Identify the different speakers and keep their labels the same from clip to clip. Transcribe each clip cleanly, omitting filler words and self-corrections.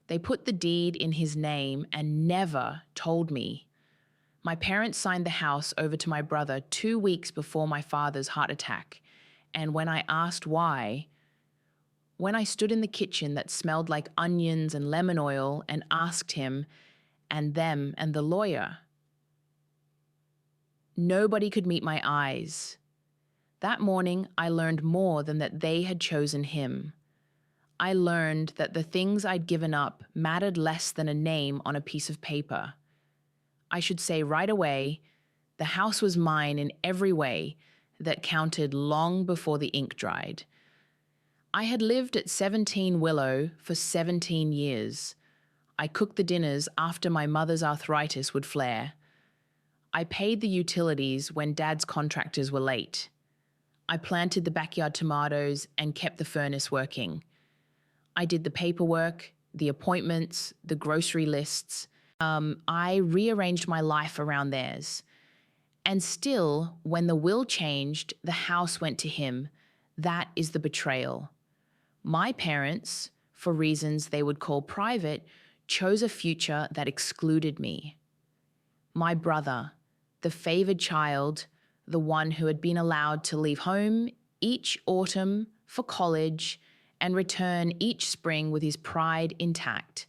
Speaker 1: They put the deed in his name and never told me. My parents signed the house over to my brother 2 weeks before my father's heart attack, and when I asked why, when I stood in the kitchen that smelled like onions and lemon oil and asked him and them and the lawyer, nobody could meet my eyes. That morning, I learned more than that they had chosen him. I learned that the things I'd given up mattered less than a name on a piece of paper. I should say right away, the house was mine in every way that counted long before the ink dried. I had lived at 17 Willow for 17 years. I cooked the dinners after my mother's arthritis would flare. I paid the utilities when Dad's contractors were late. I planted the backyard tomatoes and kept the furnace working. I did the paperwork, the appointments, the grocery lists. I rearranged my life around theirs. And still, when the will changed, the house went to him. That is the betrayal. My parents, for reasons they would call private, chose a future that excluded me. My brother, the favored child, the one who had been allowed to leave home each autumn for college and return each spring with his pride intact,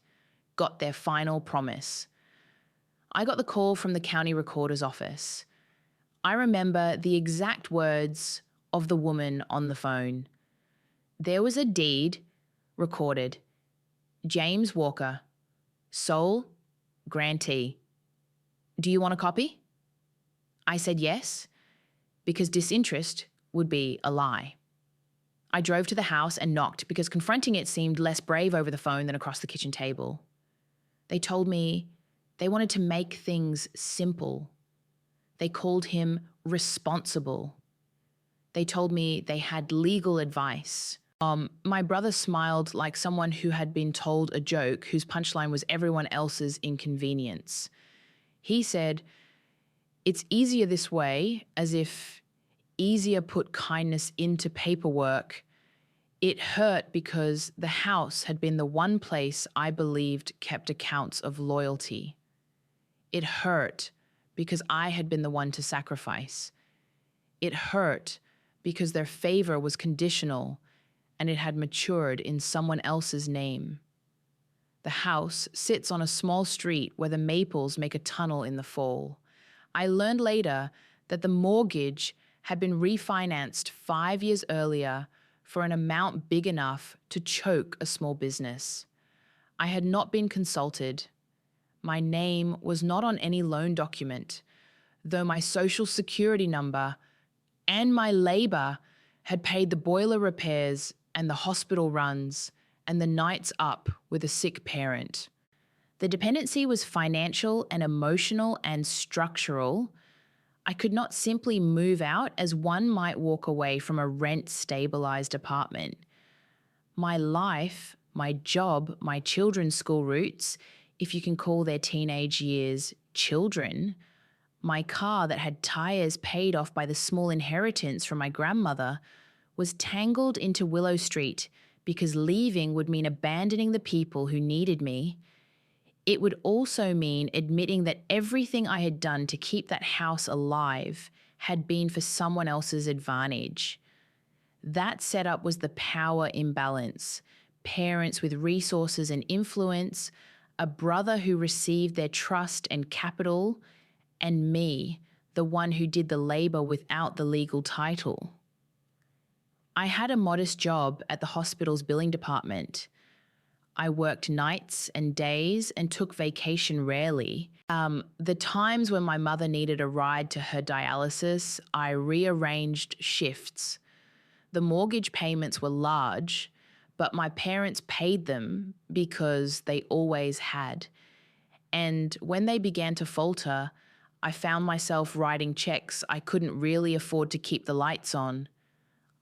Speaker 1: got their final promise. I got the call from the county recorder's office. I remember the exact words of the woman on the phone. There was a deed recorded. James Walker, sole grantee. Do you want a copy? I said yes, because disinterest would be a lie. I drove to the house and knocked because confronting it seemed less brave over the phone than across the kitchen table. They told me they wanted to make things simple. They called him responsible. They told me they had legal advice. My brother smiled like someone who had been told a joke whose punchline was everyone else's inconvenience. He said, "It's easier this way," as if easier put kindness into paperwork. It hurt because the house had been the one place I believed kept accounts of loyalty. It hurt because I had been the one to sacrifice. It hurt because their favor was conditional and it had matured in someone else's name. The house sits on a small street where the maples make a tunnel in the fall. I learned later that the mortgage had been refinanced 5 years earlier for an amount big enough to choke a small business. I had not been consulted. My name was not on any loan document, though my social security number and my labor had paid the boiler repairs and the hospital runs and the nights up with a sick parent. The dependency was financial and emotional and structural. I could not simply move out as one might walk away from a rent-stabilized apartment. My life, my job, my children's school routes, if you can call their teenage years children, my car that had tires paid off by the small inheritance from my grandmother, was tangled into Willow Street because leaving would mean abandoning the people who needed me. It would also mean admitting that everything I had done to keep that house alive had been for someone else's advantage. That setup was the power imbalance. Parents with resources and influence, a brother who received their trust and capital, and me, the one who did the labor without the legal title. I had a modest job at the hospital's billing department. I worked nights and days and took vacation rarely. The times when my mother needed a ride to her dialysis, I rearranged shifts. The mortgage payments were large, but my parents paid them because they always had. And when they began to falter, I found myself writing checks I couldn't really afford to keep the lights on.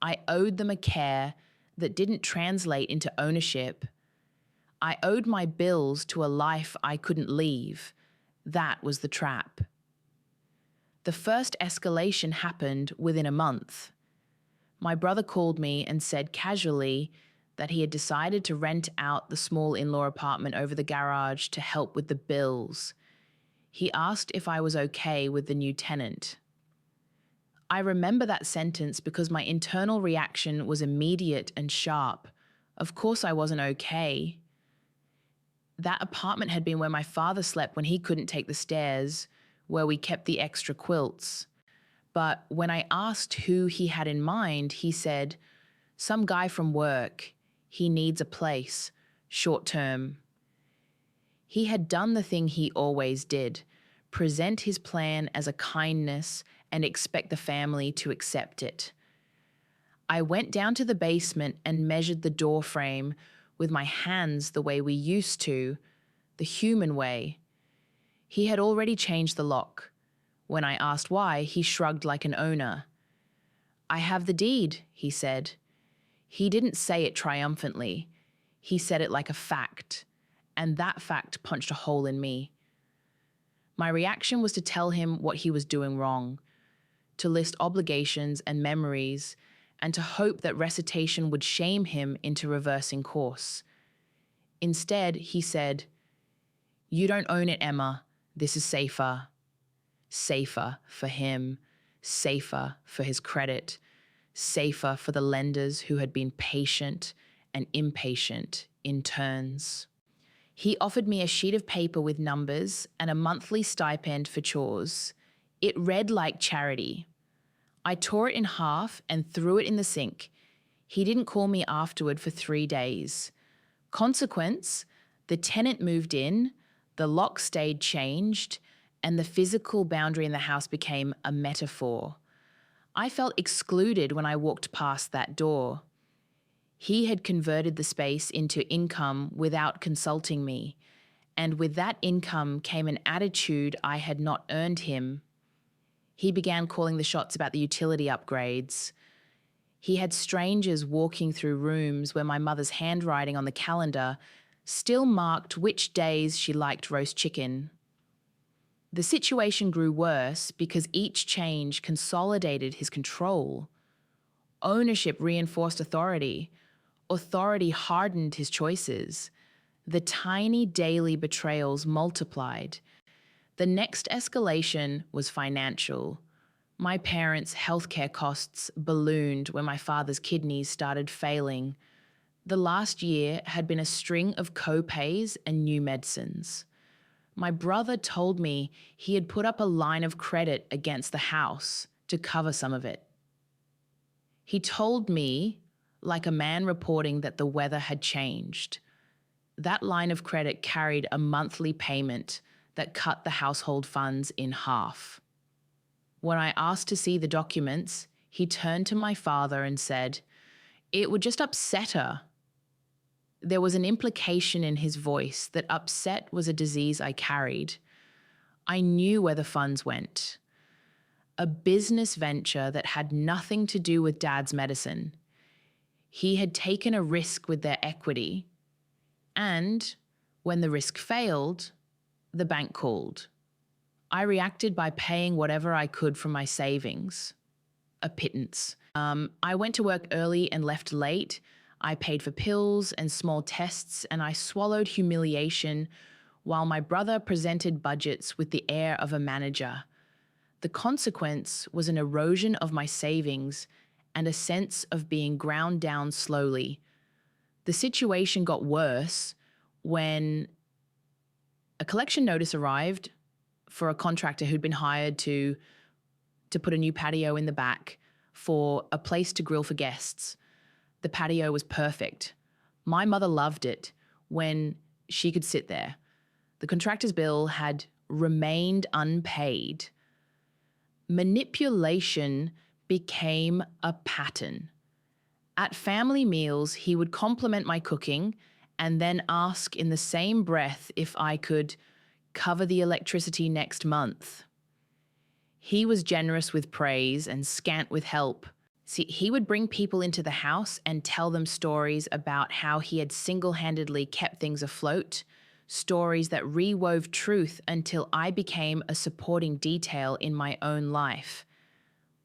Speaker 1: I owed them a care that didn't translate into ownership. I owed my bills to a life I couldn't leave. That was the trap. The first escalation happened within a month. My brother called me and said casually that he had decided to rent out the small in-law apartment over the garage to help with the bills. He asked if I was okay with the new tenant. I remember that sentence because my internal reaction was immediate and sharp. Of course I wasn't okay. That apartment had been where my father slept when he couldn't take the stairs, where we kept the extra quilts. But when I asked who he had in mind, he said, "Some guy from work. He needs a place, short term." He had done the thing he always did, present his plan as a kindness and expect the family to accept it. I went down to the basement and measured the door frame with my hands the way we used to, the human way. He had already changed the lock. When I asked why, he shrugged like an owner. "I have the deed," he said. He didn't say it triumphantly. He said it like a fact, and that fact punched a hole in me. My reaction was to tell him what he was doing wrong, to list obligations and memories, and to hope that recitation would shame him into reversing course. Instead, he said, "You don't own it, Emma. This is safer." Safer for him, safer for his credit, safer for the lenders who had been patient and impatient in turns. He offered me a sheet of paper with numbers and a monthly stipend for chores. It read like charity. I tore it in half and threw it in the sink. He didn't call me afterward for 3 days. Consequence, the tenant moved in, the lock stayed changed, and the physical boundary in the house became a metaphor. I felt excluded when I walked past that door. He had converted the space into income without consulting me, and with that income came an attitude I had not earned him. He began calling the shots about the utility upgrades. He had strangers walking through rooms where my mother's handwriting on the calendar still marked which days she liked roast chicken. The situation grew worse because each change consolidated his control. Ownership reinforced authority. Authority hardened his choices. The tiny daily betrayals multiplied. The next escalation was financial. My parents' healthcare costs ballooned when my father's kidneys started failing. The last year had been a string of co-pays and new medicines. My brother told me he had put up a line of credit against the house to cover some of it. He told me, like a man reporting that the weather had changed. That line of credit carried a monthly payment that cut the household funds in half. When I asked to see the documents, he turned to my father and said, "It would just upset her." There was an implication in his voice that upset was a disease I carried. I knew where the funds went. A business venture that had nothing to do with Dad's medicine. He had taken a risk with their equity, and when the risk failed, the bank called. I reacted by paying whatever I could from my savings, a pittance. I went to work early and left late. I paid for pills and small tests, and I swallowed humiliation while my brother presented budgets with the air of a manager. The consequence was an erosion of my savings and a sense of being ground down slowly. The situation got worse when a collection notice arrived for a contractor who'd been hired to put a new patio in the back for a place to grill for guests. The patio was perfect. My mother loved it when she could sit there. The contractor's bill had remained unpaid. Manipulation became a pattern. At family meals, he would compliment my cooking and then ask in the same breath if I could cover the electricity next month. He was generous with praise and scant with help. See, he would bring people into the house and tell them stories about how he had single-handedly kept things afloat, stories that rewove truth until I became a supporting detail in my own life.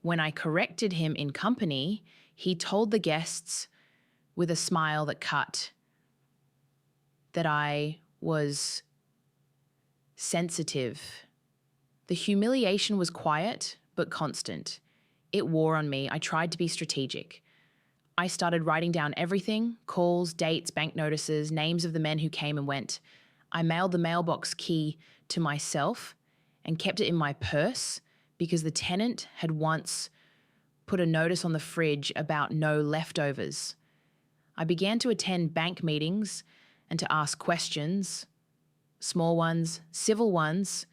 Speaker 1: When I corrected him in company, he told the guests, with a smile that cut, that I was sensitive. The humiliation was quiet, but constant. It wore on me. I tried to be strategic. I started writing down everything: calls, dates, bank notices, names of the men who came and went. I mailed the mailbox key to myself and kept it in my purse because the tenant had once put a notice on the fridge about no leftovers. I began to attend bank meetings and to ask questions, small ones, civil ones,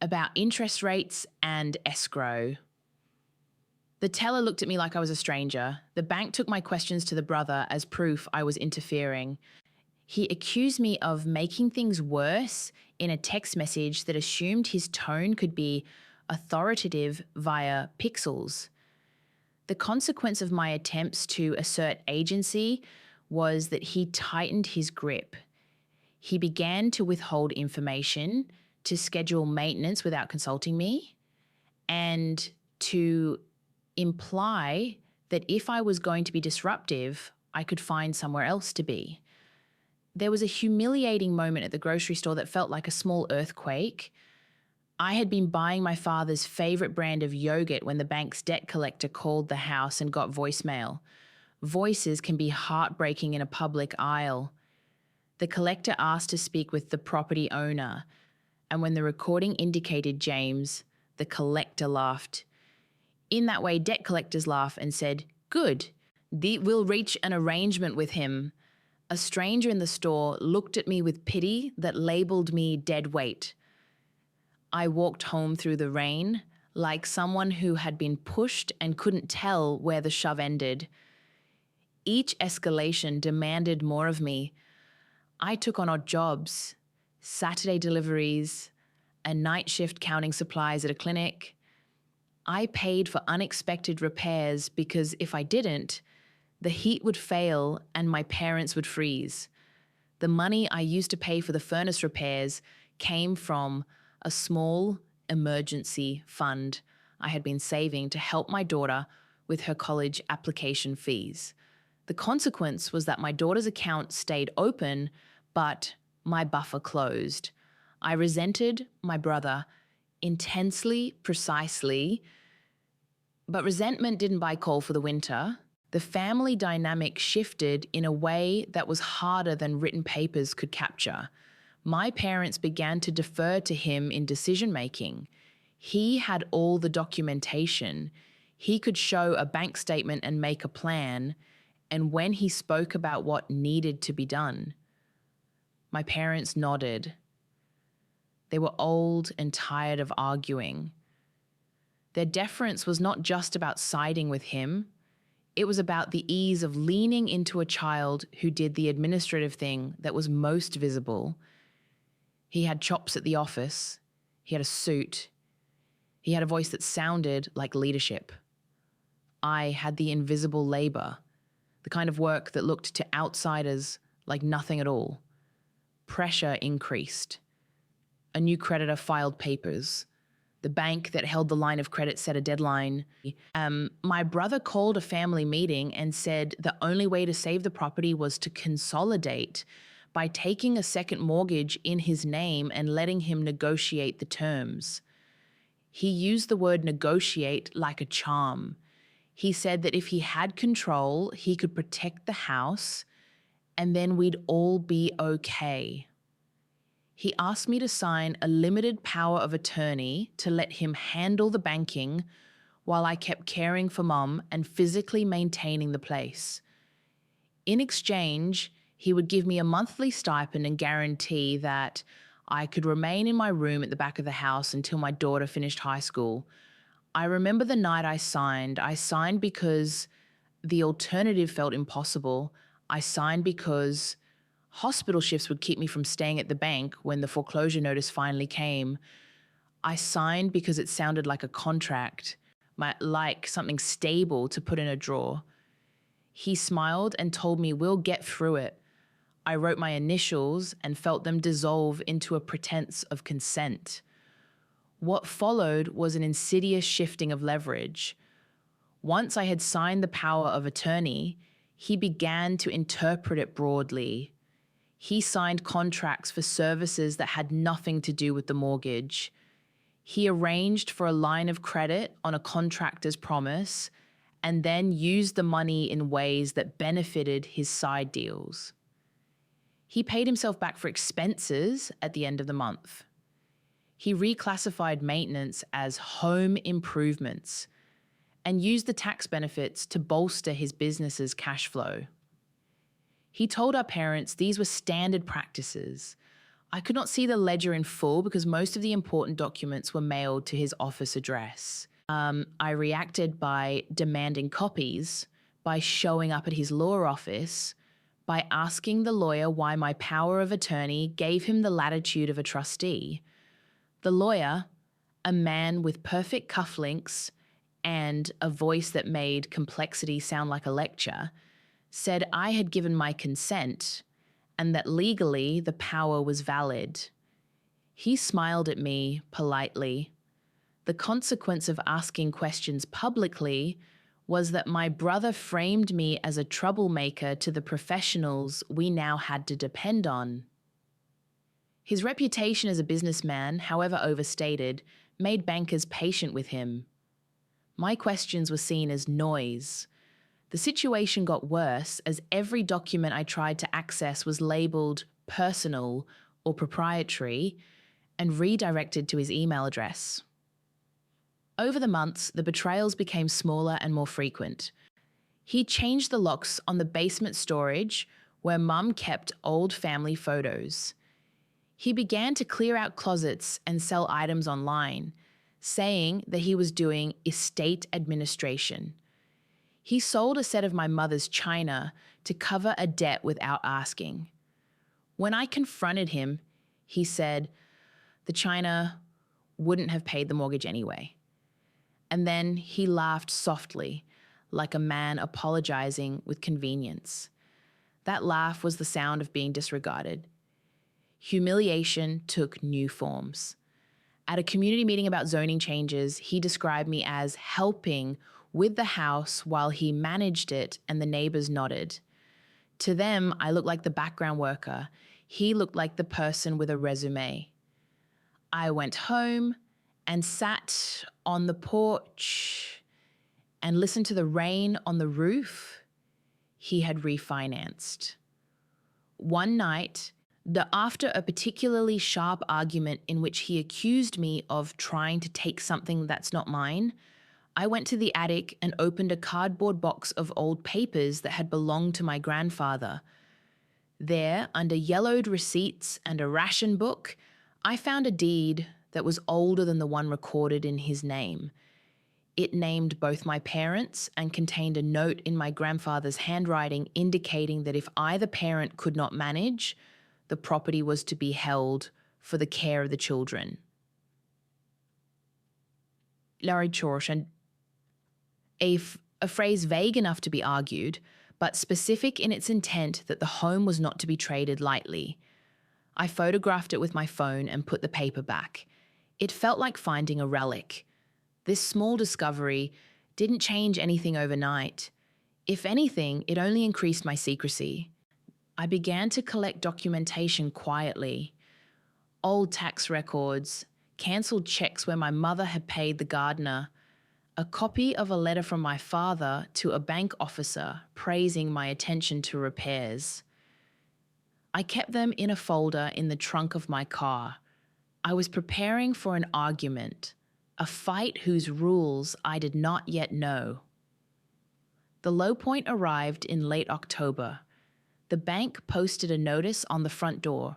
Speaker 1: about interest rates and escrow. The teller looked at me like I was a stranger. The bank took my questions to the brother as proof I was interfering. He accused me of making things worse in a text message that assumed his tone could be authoritative via pixels. The consequence of my attempts to assert agency was that he tightened his grip. He began to withhold information, to schedule maintenance without consulting me, and to imply that if I was going to be disruptive, I could find somewhere else to be. There was a humiliating moment at the grocery store that felt like a small earthquake. I had been buying my father's favorite brand of yogurt when the bank's debt collector called the house and got voicemail. Voices can be heartbreaking in a public aisle. The collector asked to speak with the property owner, and when the recording indicated James, the collector laughed. In that way, debt collectors laugh and said, "Good, we'll reach an arrangement with him." A stranger in the store looked at me with pity that labeled me dead weight. I walked home through the rain like someone who had been pushed and couldn't tell where the shove ended. Each escalation demanded more of me. I took on odd jobs, Saturday deliveries, a night shift counting supplies at a clinic. I paid for unexpected repairs because if I didn't, the heat would fail and my parents would freeze. The money I used to pay for the furnace repairs came from a small emergency fund I had been saving to help my daughter with her college application fees. The consequence was that my daughter's account stayed open, but my buffer closed. I resented my brother intensely, precisely, but resentment didn't buy coal for the winter. The family dynamic shifted in a way that was harder than written papers could capture. My parents began to defer to him in decision-making. He had all the documentation. He could show a bank statement and make a plan, and when he spoke about what needed to be done, my parents nodded. They were old and tired of arguing. Their deference was not just about siding with him. It was about the ease of leaning into a child who did the administrative thing that was most visible. He had chops at the office. He had a suit. He had a voice that sounded like leadership. I had the invisible labor, the kind of work that looked to outsiders like nothing at all. Pressure increased. A new creditor filed papers. The bank that held the line of credit set a deadline. My brother called a family meeting and said the only way to save the property was to consolidate by taking a second mortgage in his name and letting him negotiate the terms. He used the word negotiate like a charm. He said that if he had control, he could protect the house and then we'd all be okay. He asked me to sign a limited power of attorney to let him handle the banking while I kept caring for Mum and physically maintaining the place. In exchange, he would give me a monthly stipend and guarantee that I could remain in my room at the back of the house until my daughter finished high school. I remember the night I signed. I signed because the alternative felt impossible. I signed because hospital shifts would keep me from staying at the bank when the foreclosure notice finally came. I signed because it sounded like a contract, like something stable to put in a drawer. He smiled and told me, "We'll get through it." I wrote my initials and felt them dissolve into a pretense of consent. What followed was an insidious shifting of leverage. Once I had signed the power of attorney, He began to interpret it broadly. He signed contracts for services that had nothing to do with the mortgage. He arranged for a line of credit on a contractor's promise and then used the money in ways that benefited his side deals. He paid himself back for expenses at the end of the month. He reclassified maintenance as home improvements and used the tax benefits to bolster his business's cash flow. He told our parents these were standard practices. I could not see the ledger in full because most of the important documents were mailed to his office address. I reacted by demanding copies, by showing up at his law office, by asking the lawyer why my power of attorney gave him the latitude of a trustee. The lawyer, a man with perfect cufflinks and a voice that made complexity sound like a lecture, said I had given my consent and that legally the power was valid. He smiled at me politely. The consequence of asking questions publicly was that my brother framed me as a troublemaker to the professionals we now had to depend on. His reputation as a businessman, however overstated, made bankers patient with him. My questions were seen as noise. The situation got worse as every document I tried to access was labeled personal or proprietary and redirected to his email address. Over the months, the betrayals became smaller and more frequent. He changed the locks on the basement storage where Mum kept old family photos. He began to clear out closets and sell items online, saying that he was doing estate administration. He sold a set of my mother's china to cover a debt without asking. When I confronted him, he said the china wouldn't have paid the mortgage anyway. And then he laughed softly, like a man apologizing with convenience. That laugh was the sound of being disregarded. Humiliation took new forms. At a community meeting about zoning changes, he described me as helping with the house while he managed it, and the neighbors nodded. To them, I looked like the background worker. He looked like the person with a resume. I went home and sat on the porch and listened to the rain on the roof. He had refinanced. One night, after a particularly sharp argument in which he accused me of trying to take something that's not mine, I went to the attic and opened a cardboard box of old papers that had belonged to my grandfather. There, under yellowed receipts and a ration book, I found a deed that was older than the one recorded in his name. It named both my parents and contained a note in my grandfather's handwriting indicating that if either parent could not manage, the property was to be held for the care of the children. A phrase vague enough to be argued, but specific in its intent that the home was not to be traded lightly. I photographed it with my phone and put the paper back. It felt like finding a relic. This small discovery didn't change anything overnight. If anything, it only increased my secrecy. I began to collect documentation quietly. Old tax records, cancelled checks where my mother had paid the gardener, a copy of a letter from my father to a bank officer praising my attention to repairs. I kept them in a folder in the trunk of my car. I was preparing for an argument, a fight whose rules I did not yet know. The low point arrived in late October. The bank posted a notice on the front door,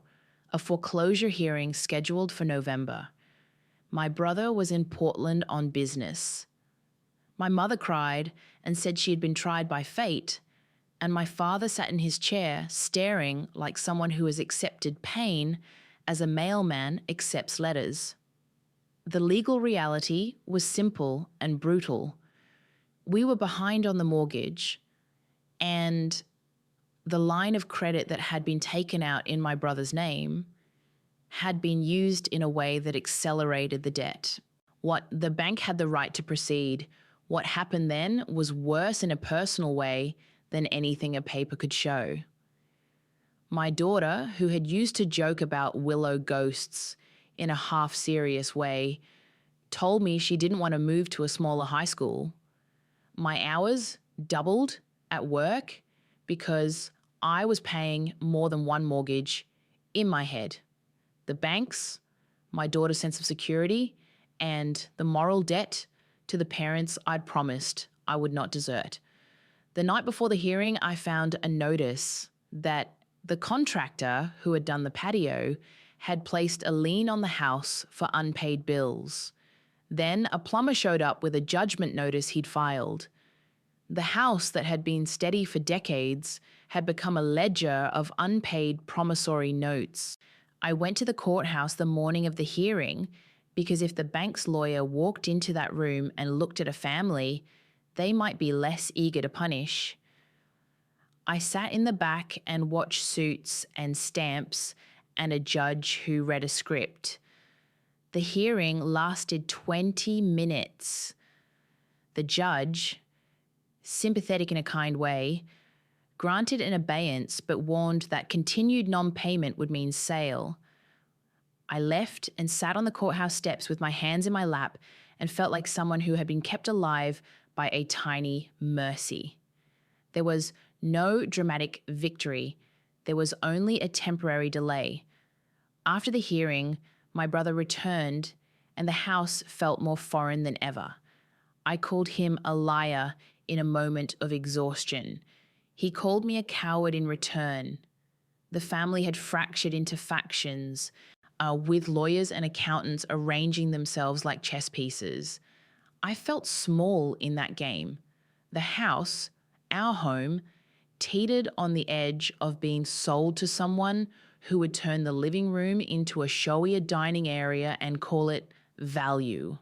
Speaker 1: a foreclosure hearing scheduled for November. My brother was in Portland on business. My mother cried and said she had been tried by fate, and my father sat in his chair staring like someone who has accepted pain as a mailman accepts letters. The legal reality was simple and brutal. We were behind on the mortgage, and the line of credit that had been taken out in my brother's name had been used in a way that accelerated the debt. The bank had the right to proceed. What happened then was worse in a personal way than anything a paper could show. My daughter, who had used to joke about Willow ghosts in a half-serious way, told me she didn't want to move to a smaller high school. My hours doubled at work because I was paying more than one mortgage in my head. The banks, my daughter's sense of security, and the moral debt to the parents I'd promised I would not desert. The night before the hearing, I found a notice that the contractor who had done the patio had placed a lien on the house for unpaid bills. Then a plumber showed up with a judgment notice he'd filed. The house that had been steady for decades had become a ledger of unpaid promissory notes. I went to the courthouse the morning of the hearing because if the bank's lawyer walked into that room and looked at a family, they might be less eager to punish. I sat in the back and watched suits and stamps and a judge who read a script. The hearing lasted 20 minutes. The judge, sympathetic in a kind way, granted an abeyance but warned that continued non-payment would mean sale. I left and sat on the courthouse steps with my hands in my lap and felt like someone who had been kept alive by a tiny mercy. There was no dramatic victory. There was only a temporary delay. After the hearing, my brother returned and the house felt more foreign than ever. I called him a liar in a moment of exhaustion. He called me a coward in return. The family had fractured into factions, with lawyers and accountants arranging themselves like chess pieces. I felt small in that game. The house, our home, teetered on the edge of being sold to someone who would turn the living room into a showier dining area and call it value.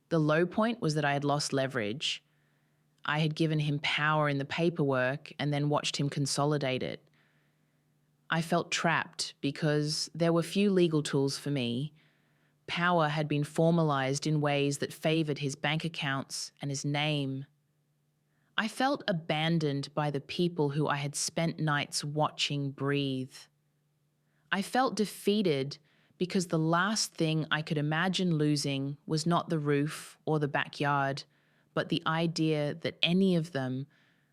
Speaker 1: The low point was that I had lost leverage. I had given him power in the paperwork and then watched him consolidate it. I felt trapped because there were few legal tools for me. Power had been formalized in ways that favored his bank accounts and his name. I felt abandoned by the people who I had spent nights watching breathe. I felt defeated because the last thing I could imagine losing was not the roof or the backyard, but the idea that any of them,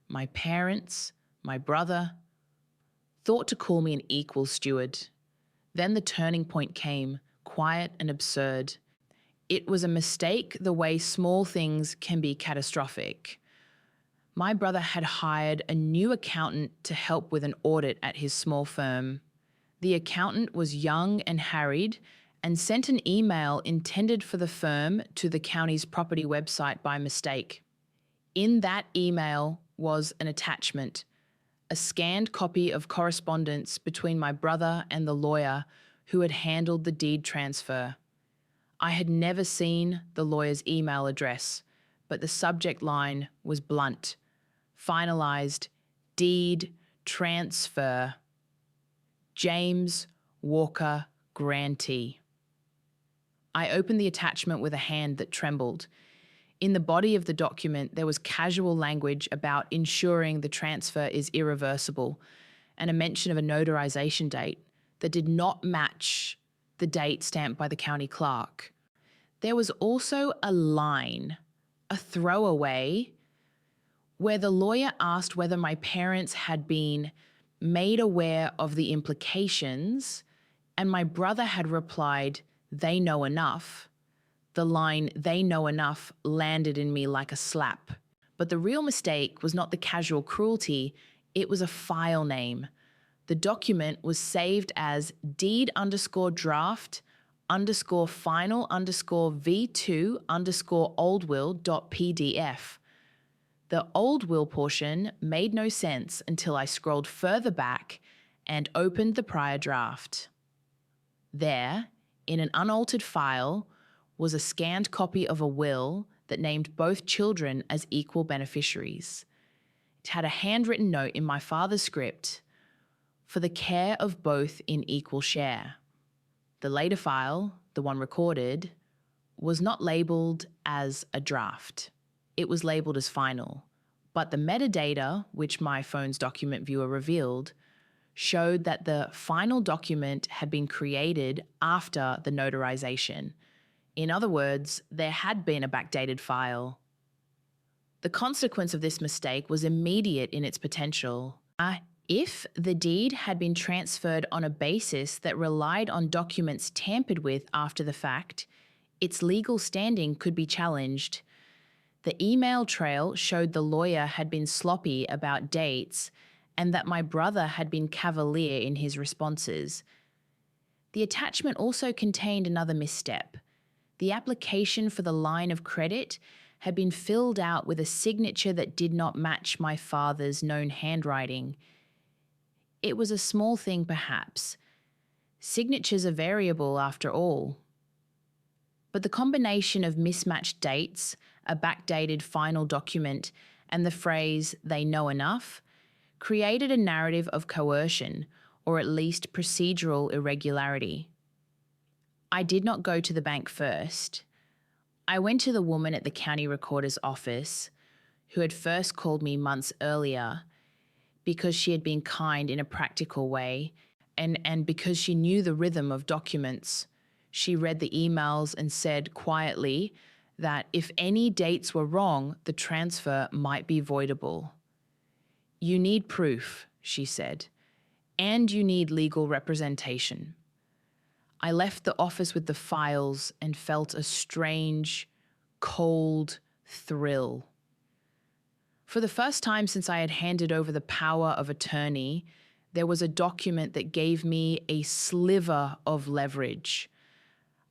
Speaker 1: my parents, my brother, thought to call me an equal steward. Then the turning point came, quiet and absurd. It was a mistake the way small things can be catastrophic. My brother had hired a new accountant to help with an audit at his small firm. The accountant was young and harried and sent an email intended for the firm to the county's property website by mistake. In that email was an attachment, a scanned copy of correspondence between my brother and the lawyer who had handled the deed transfer. I had never seen the lawyer's email address, but the subject line was blunt. Finalized, deed transfer. James Walker Grantee. I opened the attachment with a hand that trembled. In the body of the document, there was casual language about ensuring the transfer is irreversible and a mention of a notarization date that did not match the date stamped by the county clerk. There was also a line, a throwaway, where the lawyer asked whether my parents had been made aware of the implications, and my brother had replied, "They know enough." The line, "they know enough," landed in me like a slap. But the real mistake was not the casual cruelty, it was a file name. The document was saved as deed_draft_final_v2_oldwill.pdf. The old will portion made no sense until I scrolled further back and opened the prior draft. There, in an unaltered file, was a scanned copy of a will that named both children as equal beneficiaries. It had a handwritten note in my father's script for the care of both in equal share. The later file, the one recorded, was not labelled as a draft. It was labelled as final. But the metadata, which my phone's document viewer revealed, showed that the final document had been created after the notarization. In other words, there had been a backdated file. The consequence of this mistake was immediate in its potential. If the deed had been transferred on a basis that relied on documents tampered with after the fact, its legal standing could be challenged. The email trail showed the lawyer had been sloppy about dates and that my brother had been cavalier in his responses. The attachment also contained another misstep. The application for the line of credit had been filled out with a signature that did not match my father's known handwriting. It was a small thing, perhaps. Signatures are variable after all. But the combination of mismatched dates, a backdated final document, and the phrase, "they know enough," created a narrative of coercion, or at least procedural irregularity. I did not go to the bank first. I went to the woman at the county recorder's office, who had first called me months earlier, because she had been kind in a practical way, and because she knew the rhythm of documents. She read the emails and said quietly that if any dates were wrong, the transfer might be voidable. "You need proof," she said, "and you need legal representation." I left the office with the files and felt a strange, cold thrill. For the first time since I had handed over the power of attorney, there was a document that gave me a sliver of leverage.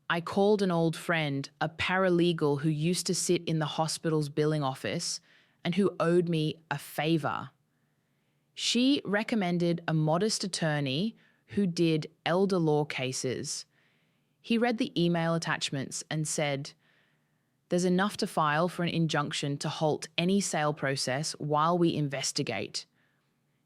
Speaker 1: I called an old friend, a paralegal who used to sit in the hospital's billing office and who owed me a favor. She recommended a modest attorney who did elder law cases. He read the email attachments and said, "There's enough to file for an injunction to halt any sale process while we investigate."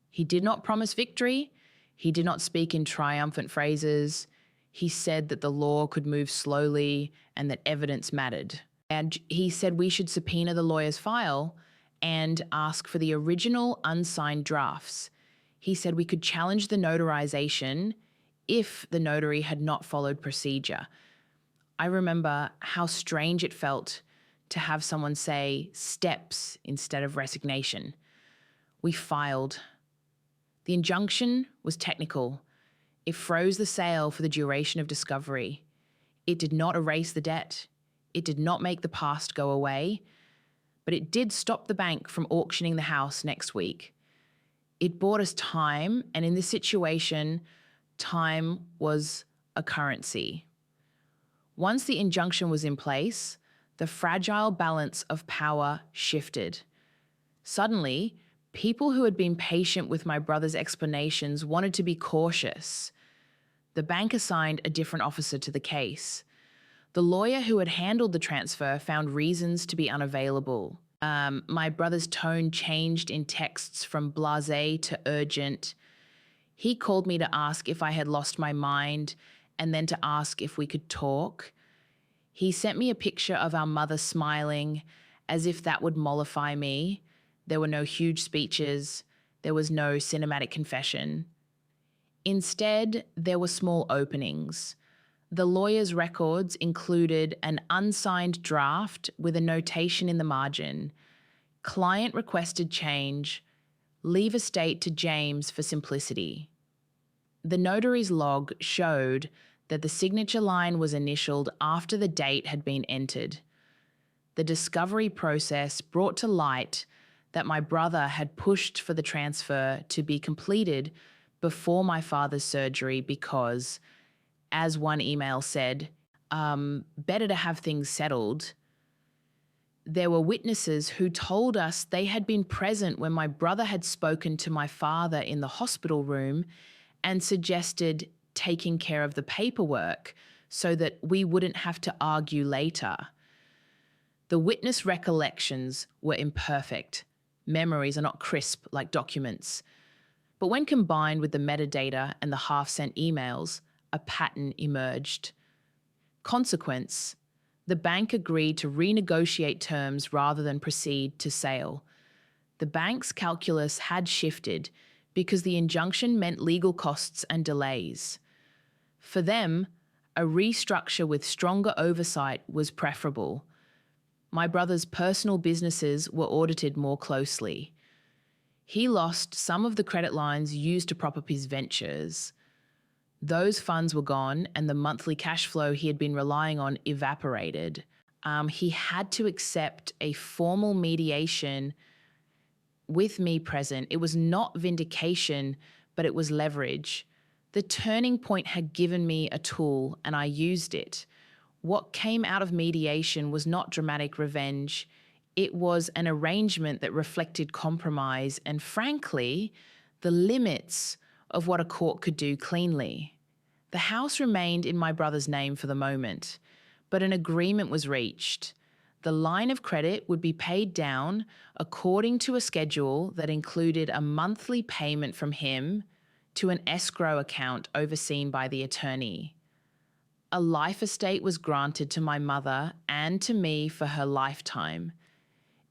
Speaker 1: He did not promise victory. He did not speak in triumphant phrases. He said that the law could move slowly and that evidence mattered. And he said we should subpoena the lawyer's file and ask for the original unsigned drafts. He said we could challenge the notarization if the notary had not followed procedure. I remember how strange it felt to have someone say steps instead of resignation. We filed. The injunction was technical. It froze the sale for the duration of discovery. It did not erase the debt. It did not make the past go away. But it did stop the bank from auctioning the house next week. It bought us time, and in this situation, time was a currency. Once the injunction was in place, the fragile balance of power shifted. Suddenly, people who had been patient with my brother's explanations wanted to be cautious. The bank assigned a different officer to the case. The lawyer who had handled the transfer found reasons to be unavailable. My brother's tone changed in texts from blasé to urgent. He called me to ask if I had lost my mind and then to ask if we could talk. He sent me a picture of our mother smiling, as if that would mollify me. There were no huge speeches. There was no cinematic confession. Instead, there were small openings. The lawyer's records included an unsigned draft with a notation in the margin. Client requested change. Leave estate to James for simplicity. The notary's log showed that the signature line was initialed after the date had been entered. The discovery process brought to light that my brother had pushed for the transfer to be completed before my father's surgery because, as one email said, better to have things settled. There were witnesses who told us they had been present when my brother had spoken to my father in the hospital room and suggested taking care of the paperwork so that we wouldn't have to argue later. The witness recollections were imperfect. Memories are not crisp like documents. But when combined with the metadata and the half-sent emails, a pattern emerged. Consequence: the bank agreed to renegotiate terms rather than proceed to sale. The bank's calculus had shifted because the injunction meant legal costs and delays. For them, a restructure with stronger oversight was preferable. My brother's personal businesses were audited more closely. He lost some of the credit lines used to prop up his ventures. Those funds were gone, and the monthly cash flow he had been relying on evaporated. He had to accept a formal mediation with me present. It was not vindication, but it was leverage. The turning point had given me a tool, and I used it. What came out of mediation was not dramatic revenge. It was an arrangement that reflected compromise and, frankly, the limits of what a court could do cleanly. The house remained in my brother's name for the moment, but an agreement was reached. The line of credit would be paid down according to a schedule that included a monthly payment from him to an escrow account overseen by the attorney. A life estate was granted to my mother and to me for her lifetime,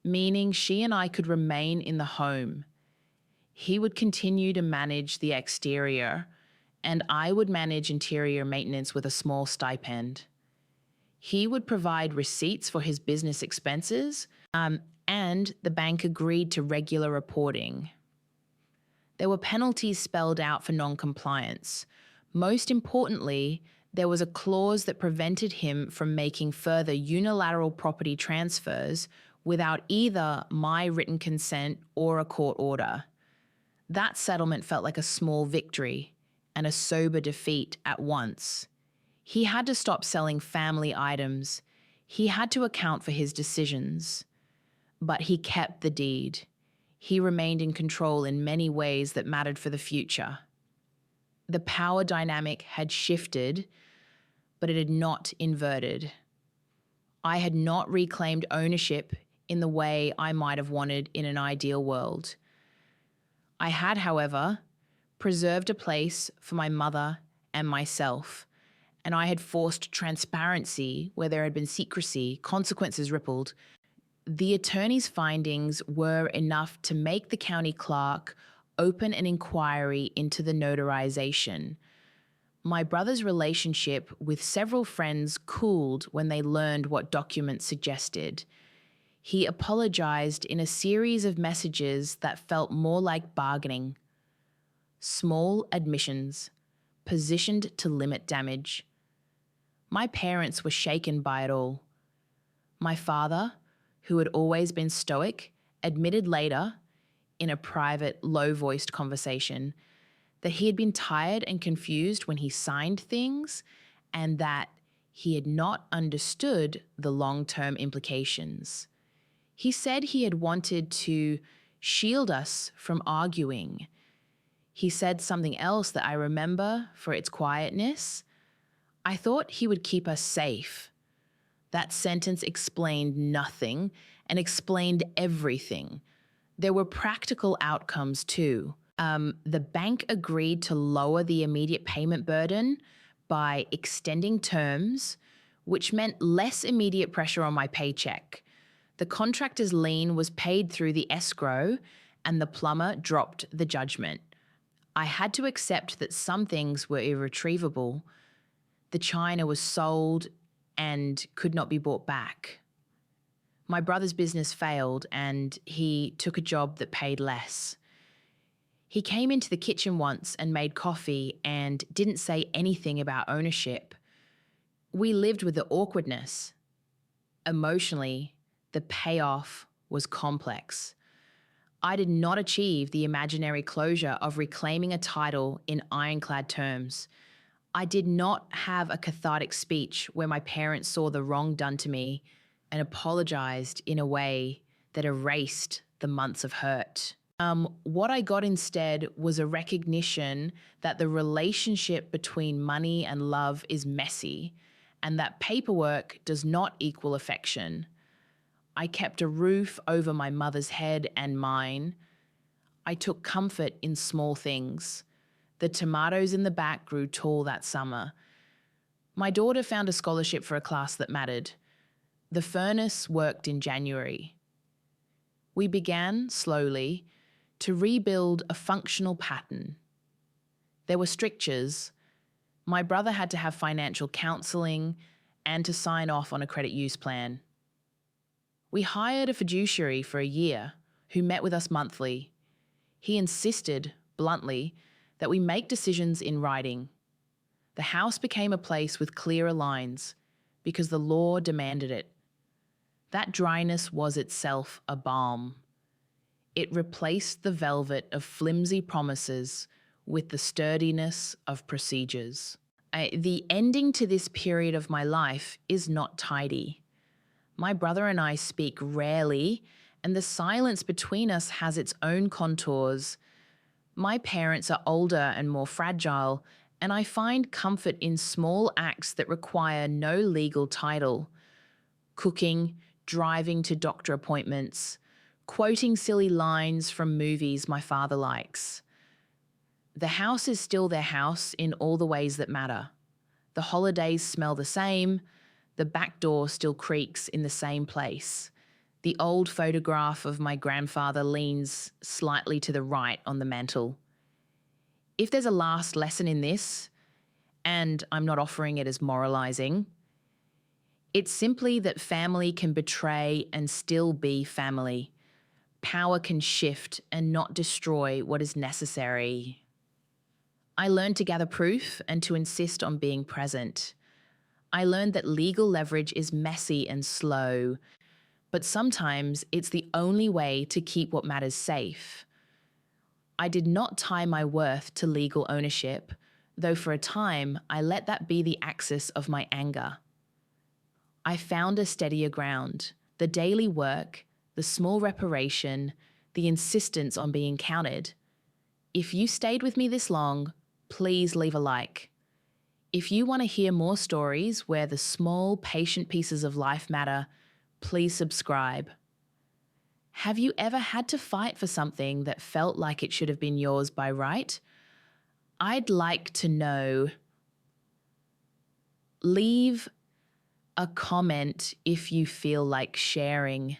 Speaker 1: meaning she and I could remain in the home. He would continue to manage the exterior, and I would manage interior maintenance with a small stipend. He would provide receipts for his business expenses, and the bank agreed to regular reporting. There were penalties spelled out for non-compliance. Most importantly, there was a clause that prevented him from making further unilateral property transfers without either my written consent or a court order. That settlement felt like a small victory and a sober defeat at once. He had to stop selling family items. He had to account for his decisions. But he kept the deed. He remained in control in many ways that mattered for the future. The power dynamic had shifted, but it had not inverted. I had not reclaimed ownership in the way I might have wanted in an ideal world. I had, however, preserved a place for my mother and myself, and I had forced transparency where there had been secrecy, consequences rippled. The attorney's findings were enough to make the county clerk open an inquiry into the notarization. My brother's relationship with several friends cooled when they learned what documents suggested. He apologized in a series of messages that felt more like bargaining. Small admissions, positioned to limit damage. My parents were shaken by it all. My father, who had always been stoic, admitted later, in a private, low-voiced conversation, that he had been tired and confused when he signed things and that he had not understood the long-term implications. He said he had wanted to shield us from arguing. He said something else that I remember for its quietness. I thought he would keep us safe. That sentence explained nothing and explained everything. There were practical outcomes too. The bank agreed to lower the immediate payment burden by extending terms, which meant less immediate pressure on my paycheck. The contractor's lien was paid through the escrow, and the plumber dropped the judgment. I had to accept that some things were irretrievable. The china was sold and could not be bought back. My brother's business failed, and he took a job that paid less. He came into the kitchen once and made coffee and didn't say anything about ownership. We lived with the awkwardness. Emotionally, the payoff was complex. I did not achieve the imaginary closure of reclaiming a title in ironclad terms. I did not have a cathartic speech where my parents saw the wrong done to me and apologized in a way that erased the months of hurt. What I got instead was a recognition that the relationship between money and love is messy and that paperwork does not equal affection. I kept a roof over my mother's head and mine. I took comfort in small things. The tomatoes in the back grew tall that summer. My daughter found a scholarship for a class that mattered. The furnace worked in January. We began, slowly, to rebuild a functional pattern. There were strictures. My brother had to have financial counselling and to sign off on a credit use plan. We hired a fiduciary for a year who met with us monthly. He insisted, bluntly, that we make decisions in writing. The house became a place with clearer lines because the law demanded it. That dryness was itself a balm. It replaced the velvet of flimsy promises with the sturdiness of procedures. The ending to this period of my life is not tidy. My brother and I speak rarely, and the silence between us has its own contours. My parents are older and more fragile, and I find comfort in small acts that require no legal title. Cooking, driving to doctor appointments, quoting silly lines from movies my father likes. The house is still their house in all the ways that matter. The holidays smell the same. The back door still creaks in the same place. The old photograph of my grandfather leans slightly to the right on the mantel. If there's a last lesson in this, and I'm not offering it as moralizing, it's simply that family can betray and still be family. Power can shift and not destroy what is necessary. I learned to gather proof and to insist on being present. I learned that legal leverage is messy and slow, but sometimes it's the only way to keep what matters safe. I did not tie my worth to legal ownership, though for a time I let that be the axis of my anger. I found a steadier ground, the daily work, the small reparation, the insistence on being counted. If you stayed with me this long, please leave a like. If you want to hear more stories where the small, patient pieces of life matter, please subscribe. Have you ever had to fight for something that felt like it should have been yours by right? I'd like to know. Leave a comment if you feel like sharing.